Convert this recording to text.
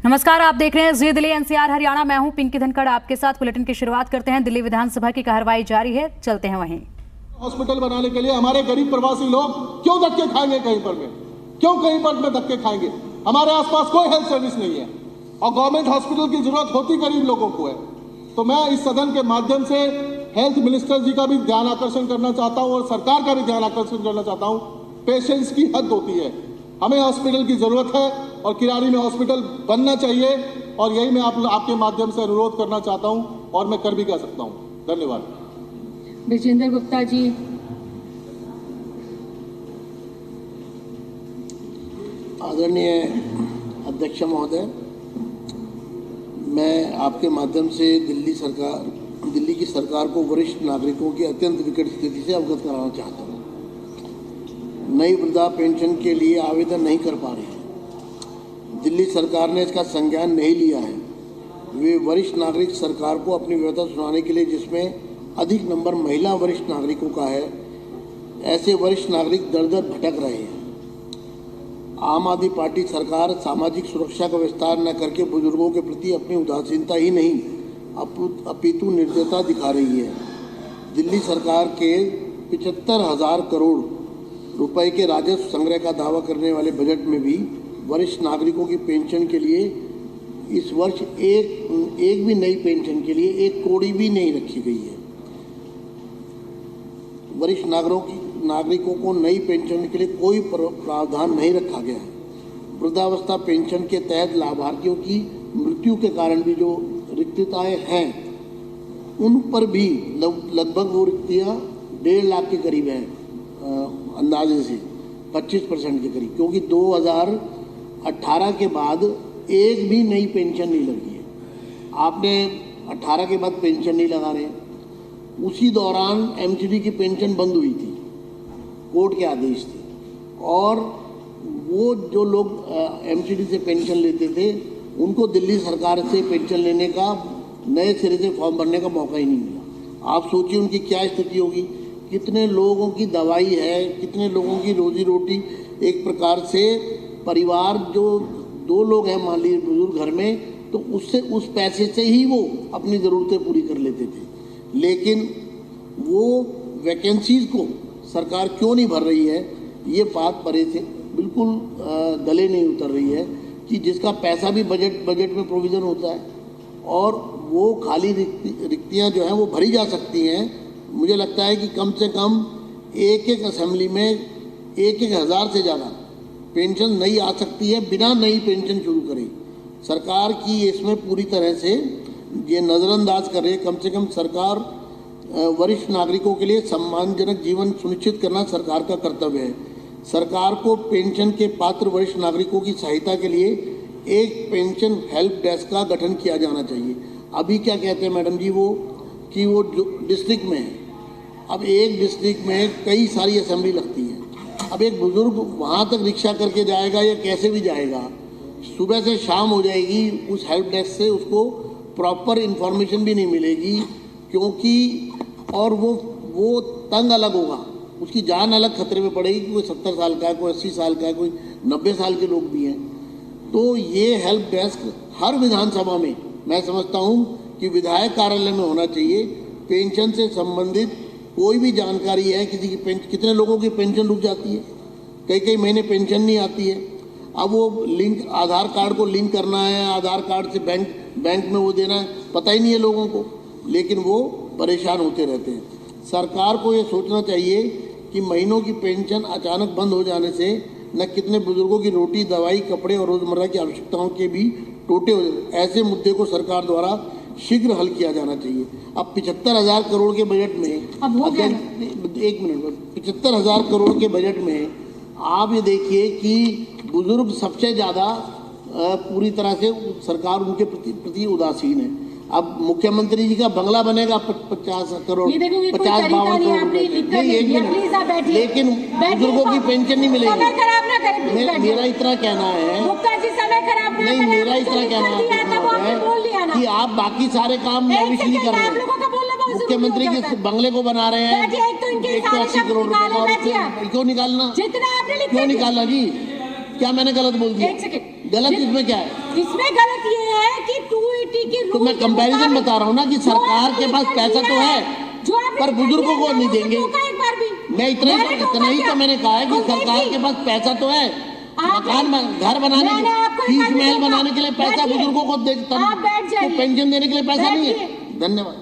नमस्कार, आप देख रहे हैं जी दिल्ली एनसीआर हरियाणा। मैं हूं पिंकी धनखड़, आपके साथ बुलेटिन की शुरुआत करते हैं। दिल्ली विधानसभा की कार्रवाई जारी है, चलते हैं वहीं। हॉस्पिटल बनाने के लिए हमारे गरीब प्रवासी लोग क्यों धक्के खाएंगे? कहीं पर में क्यों कहीं पर में धक्के खाएंगे? हमारे आसपास कोई हेल्थ सर्विस नहीं है और गवर्नमेंट हॉस्पिटल की जरूरत होती गरीब लोगों को है। तो मैं इस सदन के माध्यम से हेल्थ मिनिस्टर जी का भी ध्यान आकर्षण करना चाहता हूं और सरकार का भी ध्यान आकर्षण करना चाहता हूं। पेशेंट्स की हद होती है, हमें हॉस्पिटल की जरूरत है और किरारी में हॉस्पिटल बनना चाहिए और यही मैं आपके माध्यम से अनुरोध करना चाहता हूं और मैं कर भी कह सकता हूं। धन्यवाद। विजेंद्र गुप्ता जी। आदरणीय अध्यक्ष महोदय, मैं आपके माध्यम से दिल्ली की सरकार को वरिष्ठ नागरिकों की अत्यंत विकट स्थिति से अवगत कराना चाहता हूँ। नई वृद्धा पेंशन के लिए आवेदन नहीं कर पा रही है। दिल्ली सरकार ने इसका संज्ञान नहीं लिया है। वे वरिष्ठ नागरिक सरकार को अपनी व्यवस्था सुनाने के लिए, जिसमें अधिक नंबर महिला वरिष्ठ नागरिकों का है, ऐसे वरिष्ठ नागरिक दर दर भटक रहे हैं। आम आदमी पार्टी सरकार सामाजिक सुरक्षा का विस्तार न करके बुजुर्गों के प्रति अपनी उदासीनता ही नहीं अपितु निर्दयता दिखा रही है। दिल्ली सरकार के 75,000 करोड़ रुपए के राजस्व संग्रह का दावा करने वाले बजट में भी वरिष्ठ नागरिकों की पेंशन के लिए इस वर्ष एक भी नई पेंशन के लिए 1 कौड़ी भी नहीं रखी गई है। वरिष्ठ नागरिकों को नई पेंशन के लिए कोई प्रावधान नहीं रखा गया है। वृद्धावस्था पेंशन के तहत लाभार्थियों की मृत्यु के कारण भी जो रिक्तताएं हैं, उन पर भी लगभग वो रिक्तियाँ 1.5 लाख के करीब हैं, अंदाजे से 25% के करीब, क्योंकि 2018 के बाद एक भी नई पेंशन नहीं लगी है। आपने 18 के बाद पेंशन नहीं लगा रहे। उसी दौरान एमसीडी की पेंशन बंद हुई थी, कोर्ट के आदेश थे, और वो जो लोग एमसीडी से पेंशन लेते थे उनको दिल्ली सरकार से पेंशन लेने का, नए सिरे से फॉर्म भरने का मौका ही नहीं मिला। आप सोचिए उनकी क्या स्थिति होगी। कितने लोगों की दवाई है, कितने लोगों की रोजी रोटी, एक प्रकार से परिवार जो 2 लोग हैं मान लीजिए बुजुर्ग घर में, तो उससे उस पैसे से ही वो अपनी ज़रूरतें पूरी कर लेते थे। लेकिन वो वैकेंसीज़ को सरकार क्यों नहीं भर रही है, ये बात परे से बिल्कुल गले नहीं उतर रही है कि जिसका पैसा भी बजट में प्रोविज़न होता है और वो खाली रिक्तियाँ जो हैं वो भरी जा सकती हैं। मुझे लगता है कि कम से कम एक असेंबली में 1,000 से ज़्यादा पेंशन नई आ सकती है बिना नई पेंशन शुरू करे। सरकार की इसमें पूरी तरह से ये नज़रअंदाज कर रही है। कम से कम सरकार वरिष्ठ नागरिकों के लिए सम्मानजनक जीवन सुनिश्चित करना सरकार का कर्तव्य है। सरकार को पेंशन के पात्र वरिष्ठ नागरिकों की सहायता के लिए एक पेंशन हेल्प डेस्क का गठन किया जाना चाहिए। अभी क्या कहते हैं मैडम जी वो जो डिस्ट्रिक्ट में है, अब एक डिस्ट्रिक्ट में कई सारी असेंबली लगती है। अब एक बुजुर्ग वहाँ तक रिक्शा करके जाएगा या कैसे भी जाएगा, सुबह से शाम हो जाएगी, उस हेल्प डेस्क से उसको प्रॉपर इन्फॉर्मेशन भी नहीं मिलेगी, क्योंकि और वो तंग अलग होगा, उसकी जान अलग खतरे में पड़ेगी। कोई 70 साल का है, कोई 80 साल का है, कोई 90 साल के लोग भी हैं। तो ये हेल्प डेस्क हर विधानसभा में मैं समझता हूँ कि विधायक कार्यालय में होना चाहिए। पेंशन से संबंधित कोई भी जानकारी है, किसी की कितने लोगों की पेंशन रुक जाती है, कई महीने पेंशन नहीं आती है। अब वो लिंक आधार कार्ड को लिंक करना है, आधार कार्ड से बैंक में वो देना है, पता ही नहीं है लोगों को, लेकिन वो परेशान होते रहते हैं। सरकार को ये सोचना चाहिए कि महीनों की पेंशन अचानक बंद हो जाने से न कितने बुजुर्गों की रोटी, दवाई, कपड़े और रोज़मर्रा की आवश्यकताओं के भी टोटे हो जाते। ऐसे मुद्दे को सरकार द्वारा शीघ्र हल किया जाना चाहिए। अब 75,000 करोड़ के बजट में, एक मिनट, 75,000 करोड़ के बजट में आप ये देखिए कि बुजुर्ग सबसे ज़्यादा पूरी तरह से सरकार उनके प्रति उदासीन है। अब मुख्यमंत्री जी का बंगला बनेगा 50 करोड़, 50-52 करोड़, लेकिन बुजुर्गों की पेंशन नहीं मिलेगी। मेरा इतना कहना है, नहीं मेरा इतना कहना है कि आप बाकी सारे काम नहीं कर रहे हैं। मुख्यमंत्री के बंगले को बना रहे हैं 180 करोड़ रुपए, क्यों निकालना, क्यों निकालना जी? क्या मैंने गलत बोल दिया? गलत इसमें क्या है? इसमें गलत ये है कि 280 की तो मैं कंपैरिजन बता रहा हूँ ना कि सरकार के पास पैसा तो है पर बुजुर्गों को नहीं देंगे। मैं इतना ही तो मैंने कहा है कि सरकार के पास पैसा तो है, मकान घर बनाने शीश महल बनाने के लिए पैसा बुजुर्गों को देता, तो पेंशन देने के लिए पैसा नहीं है। धन्यवाद।